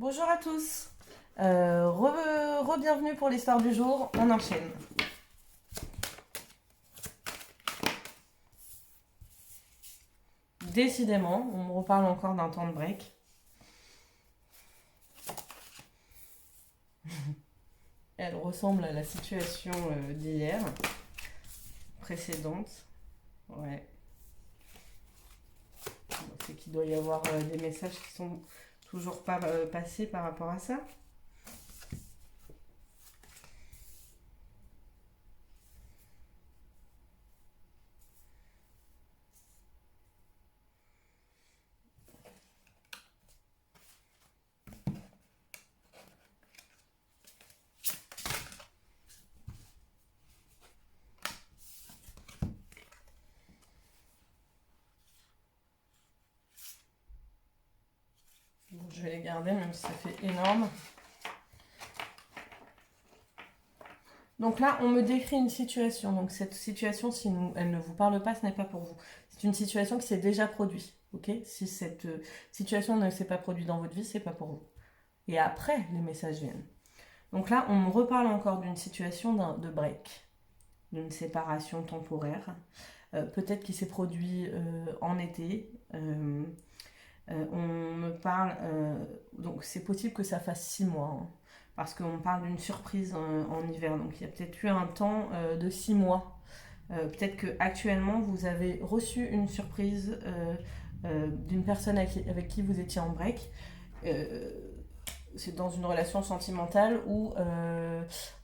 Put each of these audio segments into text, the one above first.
Bonjour à tous, re-bienvenue pour l'histoire du jour, on enchaîne. Décidément, on me reparle encore d'un temps de break. Elle ressemble à la situation d'hier, précédente. Ouais. C'est qu'il doit y avoir des messages qui sont toujours pas passés par rapport à ça. Bon, je vais les garder même si ça fait énorme. Donc là, on me décrit une situation. Donc cette situation, si elle ne vous parle pas, ce n'est pas pour vous. C'est une situation qui s'est déjà produite. Ok? Si cette situation ne s'est pas produite dans votre vie, c'est pas pour vous. Et après, les messages viennent. Donc là, on me reparle encore d'une situation de break, d'une séparation temporaire. Peut-être qui s'est produit en été. On me parle, donc c'est possible que ça fasse 6 mois, hein, parce qu'on parle d'une surprise en hiver. Donc il y a peut-être eu un temps de 6 mois. Peut-être qu'actuellement vous avez reçu une surprise d'une personne avec qui vous étiez en break. C'est dans une relation sentimentale où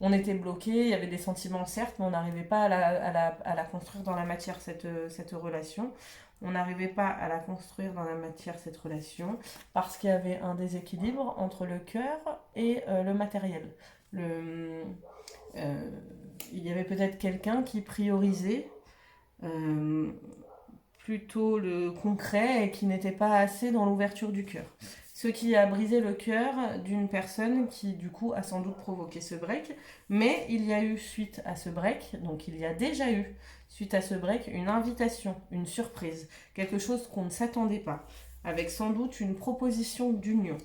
on était bloqué, il y avait des sentiments certes, mais on n'arrivait pas à la construire dans la matière, cette relation. On n'arrivait pas à la construire dans la matière, cette relation, parce qu'il y avait un déséquilibre entre le cœur et le matériel. Le, euh, il y avait peut-être quelqu'un qui priorisait euh, plutôt le concret et qui n'était pas assez dans l'ouverture du cœur. Ce qui a brisé le cœur d'une personne qui du coup a sans doute provoqué ce break. Mais il y a eu suite à ce break, donc il y a déjà eu suite à ce break une invitation, une surprise, quelque chose qu'on ne s'attendait pas, avec sans doute une proposition d'union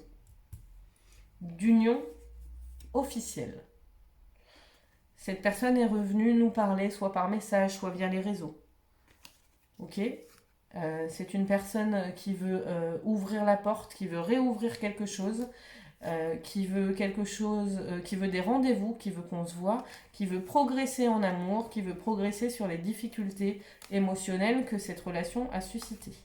officielle. Cette personne est revenue nous parler soit par message, soit via les réseaux. Ok? C'est une personne qui veut ouvrir la porte, qui veut réouvrir quelque chose, qui veut quelque chose, qui veut des rendez-vous, qui veut qu'on se voit, qui veut progresser en amour, qui veut progresser sur les difficultés émotionnelles que cette relation a suscitées.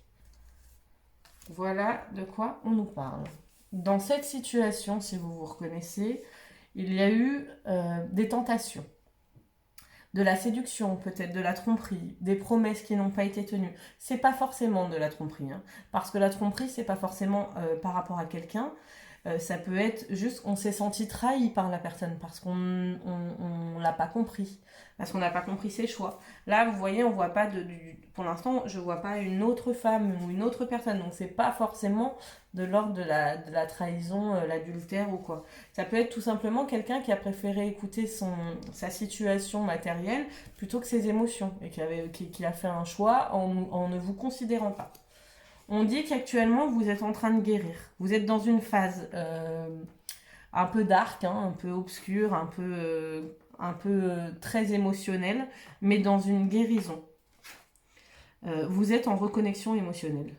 Voilà de quoi on nous parle. Dans cette situation, si vous vous reconnaissez, il y a eu des tentations, de la séduction, peut-être de la tromperie, des promesses qui n'ont pas été tenues. C'est pas forcément de la tromperie, hein, parce que la tromperie, c'est pas forcément par rapport à quelqu'un. Ça peut être juste on s'est senti trahi par la personne parce qu'on l'a pas compris, parce qu'on n'a pas compris ses choix. Là, vous voyez, on voit pas pour l'instant, je vois pas une autre femme ou une autre personne, donc c'est pas forcément de l'ordre de la trahison, l'adultère ou quoi. Ça peut être tout simplement quelqu'un qui a préféré écouter sa situation matérielle plutôt que ses émotions et qui a fait un choix en ne vous considérant pas. On dit qu'actuellement vous êtes en train de guérir. Vous êtes dans une phase un peu dark, hein, un peu obscure, un peu très émotionnelle, mais dans une guérison. Vous êtes en reconnexion émotionnelle.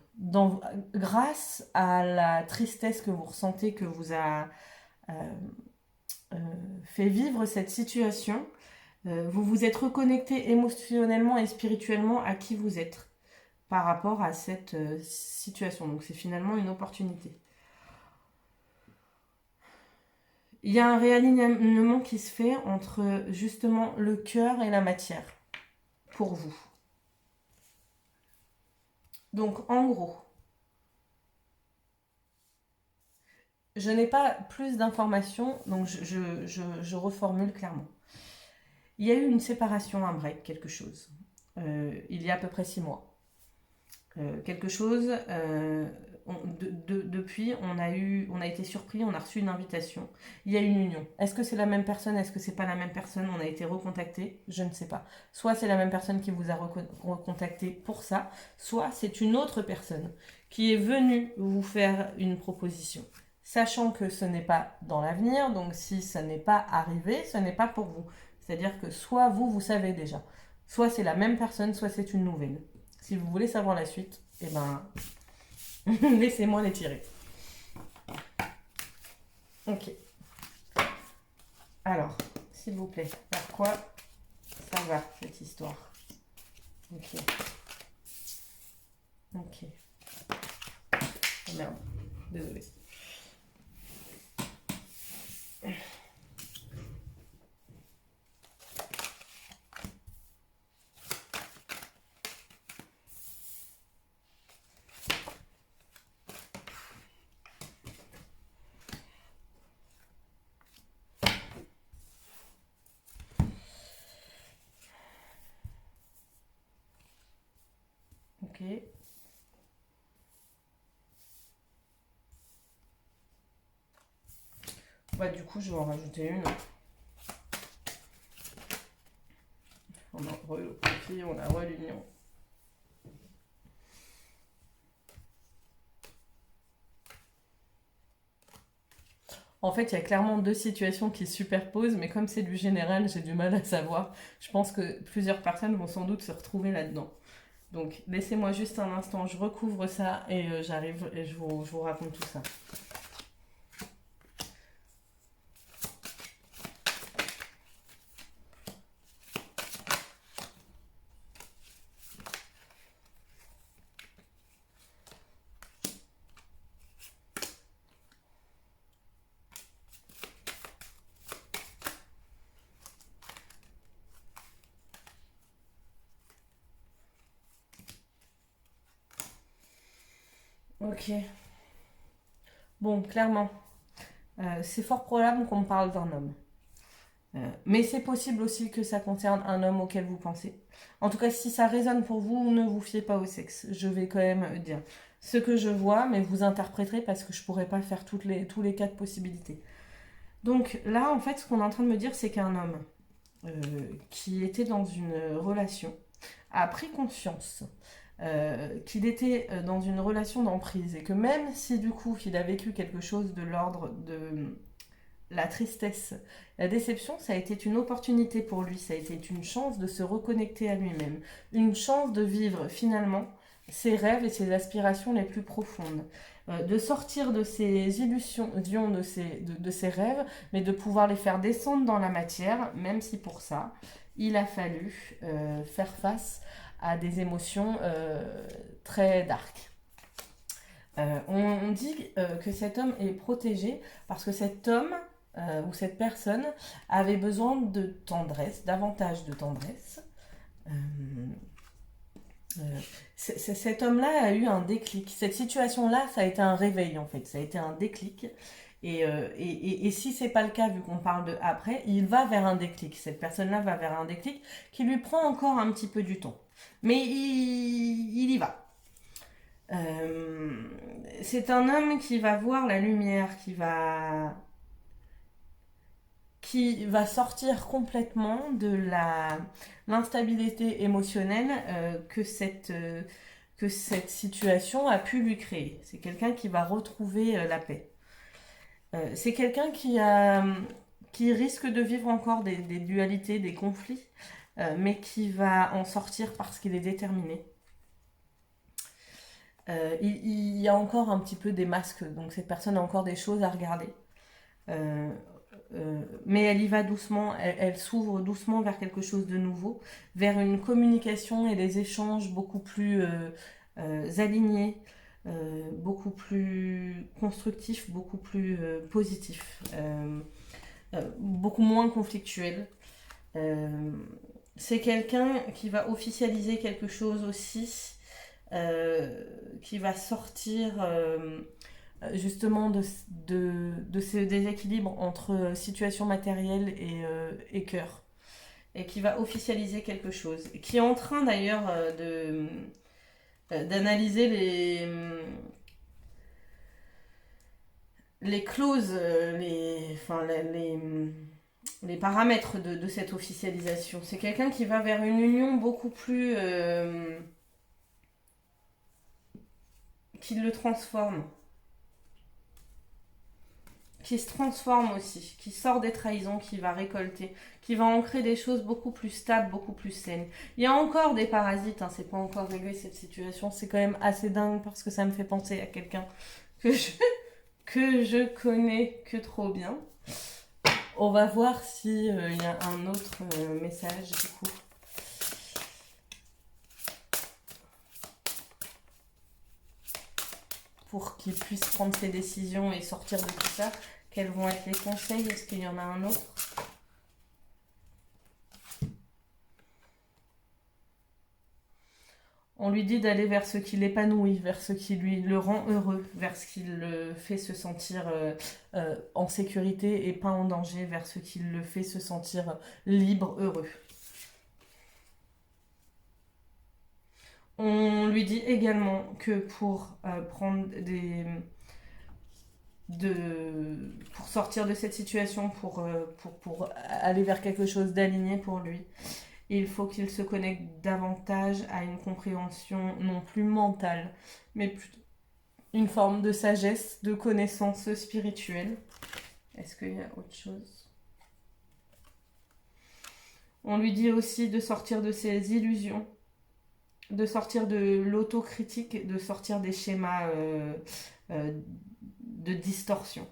Grâce à la tristesse que vous ressentez, que vous a euh, euh, fait vivre cette situation, vous vous êtes reconnecté émotionnellement et spirituellement à qui vous êtes par rapport à cette situation. Donc c'est finalement une opportunité. Il y a un réalignement qui se fait entre justement le cœur et la matière pour vous. Donc en gros, je n'ai pas plus d'informations, donc je reformule clairement. Il y a eu une séparation, un break, quelque chose, il y a à peu près 6 mois. Quelque chose, depuis, on a été surpris, on a reçu une invitation. Il y a une union. Est-ce que c'est la même personne? Est-ce que c'est pas la même personne? On a été recontacté? Je ne sais pas. Soit c'est la même personne qui vous a recontacté pour ça, soit c'est une autre personne qui est venue vous faire une proposition. sachant que ce n'est pas dans l'avenir, donc si ça n'est pas arrivé, ce n'est pas pour vous. C'est-à-dire que soit vous savez déjà, soit c'est la même personne, soit c'est une nouvelle. Si vous voulez savoir la suite, eh ben, laissez-moi les tirer. Ok. Alors, s'il vous plaît, vers quoi ça va cette histoire? Ok. Ok. Oh merde, désolée. Ok. Bah du coup, je vais en rajouter une. On a re le conflit, on a re l'union. En fait, il y a clairement deux situations qui se superposent, mais comme c'est du général, j'ai du mal à savoir. Je pense que plusieurs personnes vont sans doute se retrouver là-dedans. Donc, laissez-moi juste un instant, je recouvre ça et j'arrive et je vous raconte tout ça. Ok. Bon, clairement, c'est fort probable qu'on me parle d'un homme. Mais c'est possible aussi que ça concerne un homme auquel vous pensez. En tout cas, si ça résonne pour vous, ne vous fiez pas au sexe. Je vais quand même dire ce que je vois, mais vous interpréterez parce que je pourrais pas faire tous les cas de possibilités. Donc là, en fait, ce qu'on est en train de me dire, c'est qu'un homme euh, qui était dans une relation a pris conscience qu'il était dans une relation d'emprise et que même si du coup il a vécu quelque chose de l'ordre de la tristesse, la déception, ça a été une opportunité pour lui, ça a été une chance de se reconnecter à lui-même, une chance de vivre finalement ses rêves et ses aspirations les plus profondes, de sortir de ses illusions, de ses rêves, mais de pouvoir les faire descendre dans la matière, même si pour ça, il a fallu faire face à des émotions très dark. On dit que cet homme est protégé parce que cet homme ou cette personne avait besoin de tendresse, davantage de tendresse. Euh, Cet homme-là a eu un déclic. Cette situation-là, ça a été un réveil en fait, ça a été un déclic. Et si c'est pas le cas, vu qu'on parle de après, il va vers un déclic. Cette personne-là va vers un déclic qui lui prend encore un petit peu du temps. Mais il y va. Euh, c'est un homme qui va voir la lumière, qui va sortir complètement de l'instabilité émotionnelle que cette situation a pu lui créer. C'est quelqu'un qui va retrouver la paix. C'est quelqu'un qui risque de vivre encore des dualités, des conflits, mais qui va en sortir parce qu'il est déterminé. Il y a encore un petit peu des masques, donc cette personne a encore des choses à regarder. Euh, mais elle y va doucement, elle s'ouvre doucement vers quelque chose de nouveau, vers une communication et des échanges beaucoup plus alignés, beaucoup plus constructifs, beaucoup plus positifs, beaucoup moins conflictuels. Euh, c'est quelqu'un qui va officialiser quelque chose aussi, qui va sortir justement de ce déséquilibre entre situation matérielle et cœur, et qui va officialiser quelque chose, et qui est en train d'ailleurs d'analyser les clauses, les paramètres de cette officialisation. C'est quelqu'un qui va vers une union beaucoup plus qui le transforme. qui se transforme aussi, qui sort des trahisons, qui va récolter, qui va ancrer des choses beaucoup plus stables, beaucoup plus saines. Il y a encore des parasites, hein, c'est pas encore réglé cette situation, c'est quand même assez dingue parce que ça me fait penser à quelqu'un que je, que je connais que trop bien. On va voir si y a un autre message du coup. Pour qu'il puisse prendre ses décisions et sortir de tout ça. Quels vont être les conseils? Est-ce qu'il y en a un autre? On lui dit d'aller vers ce qui l'épanouit, vers ce qui lui le rend heureux, vers ce qui le fait se sentir en sécurité et pas en danger, vers ce qui le fait se sentir libre, heureux. On lui dit également que pour prendre pour sortir de cette situation, pour aller vers quelque chose d'aligné pour lui, il faut qu'il se connecte davantage à une compréhension non plus mentale, mais plutôt une forme de sagesse, de connaissance spirituelle. Est-ce qu'il y a autre chose? On lui dit aussi de sortir de ses illusions, de sortir de l'autocritique, de sortir des schémas de distorsion.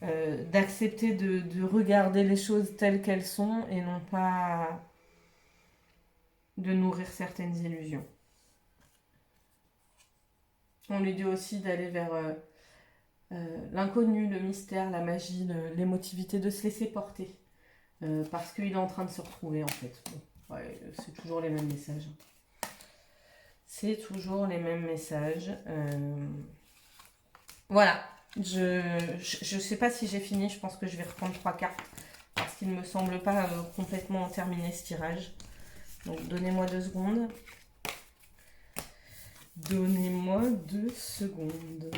D'accepter de regarder les choses telles qu'elles sont et non pas de nourrir certaines illusions. On lui dit aussi d'aller vers l'inconnu, le mystère, la magie, l'émotivité, de se laisser porter. Parce qu'il est en train de se retrouver en fait. Bon, ouais, c'est toujours les mêmes messages. C'est toujours les mêmes messages. Voilà. Je sais pas si j'ai fini. Je pense que je vais reprendre 3 cartes. Parce qu'il ne me semble pas complètement terminé ce tirage. Donc donnez-moi 2 secondes. Donnez-moi 2 secondes.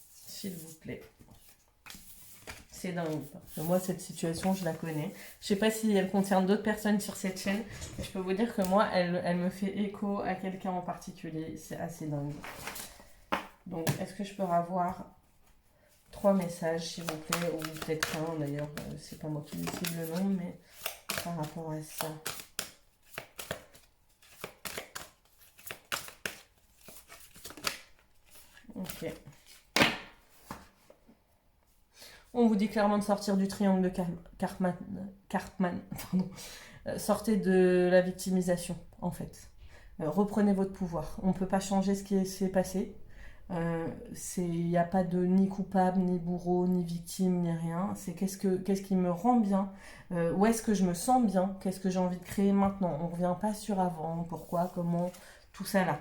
S'il vous plaît. C'est dingue. Moi, cette situation, je la connais. Je sais pas si elle concerne d'autres personnes sur cette chaîne. Mais je peux vous dire que moi, elle me fait écho à quelqu'un en particulier. C'est assez dingue. Donc, est-ce que je peux avoir 3 messages, s'il vous plaît, ou peut-être un d'ailleurs. C'est pas moi qui décide le nom, mais par rapport à ça. Ok. On vous dit clairement de sortir du triangle de Cartman. Pardon. Sortez de la victimisation, en fait. Reprenez votre pouvoir. On ne peut pas changer ce qui s'est passé. Il n'y a pas de ni coupable, ni bourreau, ni victime, ni rien. C'est qu'est-ce qui me rend bien, où est-ce que je me sens bien, qu'est-ce que j'ai envie de créer maintenant. On ne revient pas sur avant, pourquoi, comment, tout ça là.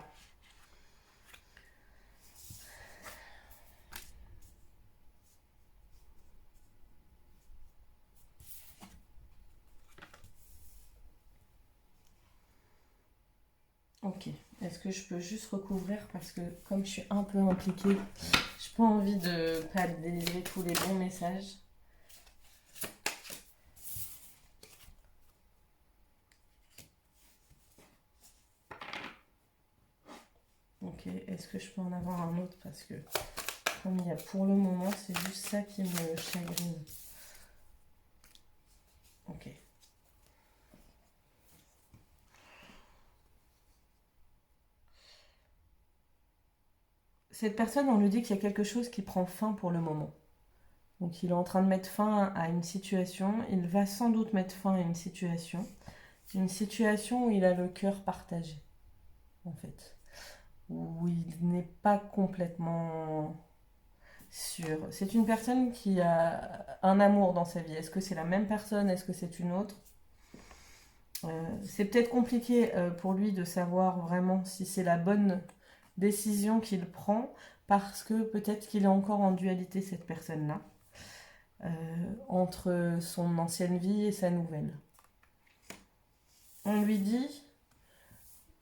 Ok, est-ce que je peux juste recouvrir parce que comme je suis un peu impliquée, je n'ai pas envie de pas délivrer tous les bons messages. Ok, est-ce que je peux en avoir un autre parce que comme il y a pour le moment, c'est juste ça qui me chagrine. Ok. Cette personne, on lui dit qu'il y a quelque chose qui prend fin pour le moment. Donc il est en train de mettre fin à une situation. Il va sans doute mettre fin à une situation. Une situation où il a le cœur partagé, en fait. Où il n'est pas complètement sûr. C'est une personne qui a un amour dans sa vie. Est-ce que c'est la même personne? Est-ce que c'est une autre? C'est peut-être compliqué pour lui de savoir vraiment si c'est la bonne décision qu'il prend parce que peut-être qu'il est encore en dualité cette personne-là entre son ancienne vie et sa nouvelle. On lui dit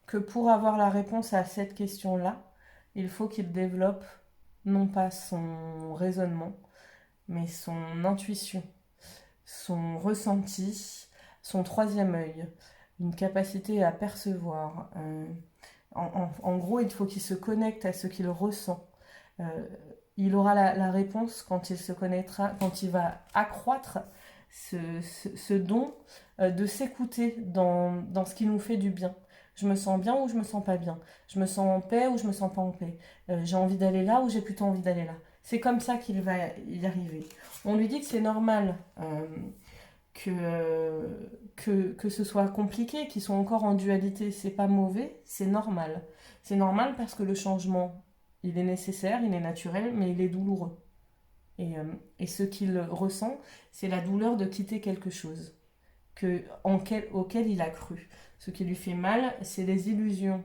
que pour avoir la réponse à cette question-là, il faut qu'il développe non pas son raisonnement, mais son intuition, son ressenti, son troisième œil, une capacité à percevoir. En gros, il faut qu'il se connecte à ce qu'il ressent. il aura la réponse quand il se connaîtra, quand il va accroître ce don de s'écouter dans ce qui nous fait du bien. Je me sens bien ou je me sens pas bien. Je me sens en paix ou je me sens pas en paix. J'ai envie d'aller là ou j'ai plutôt envie d'aller là. C'est comme ça qu'il va y arriver. On lui dit que c'est normal que ce soit compliqué, qu'ils sont encore en dualité. C'est pas mauvais, c'est normal. C'est normal parce que le changement, il est nécessaire, il est naturel, mais il est douloureux. Et ce qu'il ressent, c'est la douleur de quitter quelque chose auquel il a cru. Ce qui lui fait mal, c'est les illusions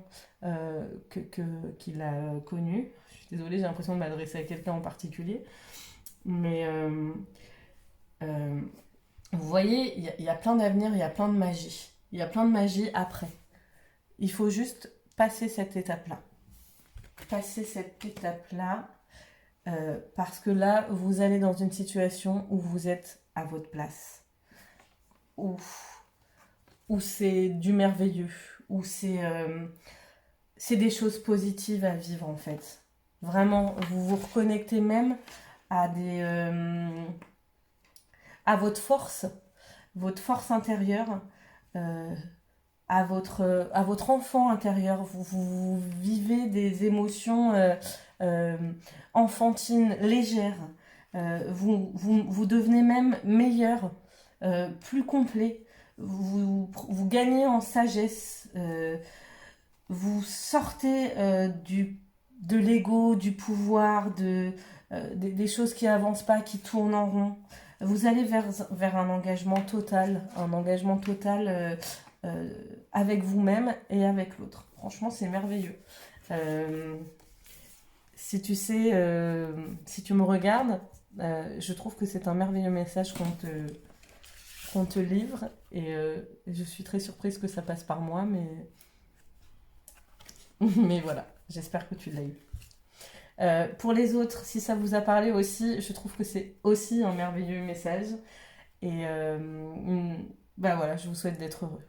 qu'il a connues. Je suis désolée, j'ai l'impression de m'adresser à quelqu'un en particulier. Mais vous voyez, il y a plein d'avenir, il y a plein de magie. Il y a plein de magie après. Il faut juste passer cette étape-là. Passer cette étape-là. Parce que là, vous allez dans une situation où vous êtes à votre place. Où c'est du merveilleux. Où c'est des choses positives à vivre en fait. Vraiment, vous vous reconnectez même à à votre force intérieure, à votre enfant intérieur. Vous vivez des émotions enfantines, légères. Vous devenez même meilleur, plus complet. Vous gagnez en sagesse. Vous sortez de l'ego, du pouvoir, des choses qui avancent pas, qui tournent en rond. Vous allez vers un engagement total avec vous-même et avec l'autre. Franchement, c'est merveilleux. Si tu sais, si tu me regardes, je trouve que c'est un merveilleux message qu'on te livre et je suis très surprise que ça passe par moi, mais voilà, j'espère que tu l'as eu. Pour les autres, si ça vous a parlé aussi, je trouve que c'est aussi un merveilleux message. Et bah voilà, je vous souhaite d'être heureux.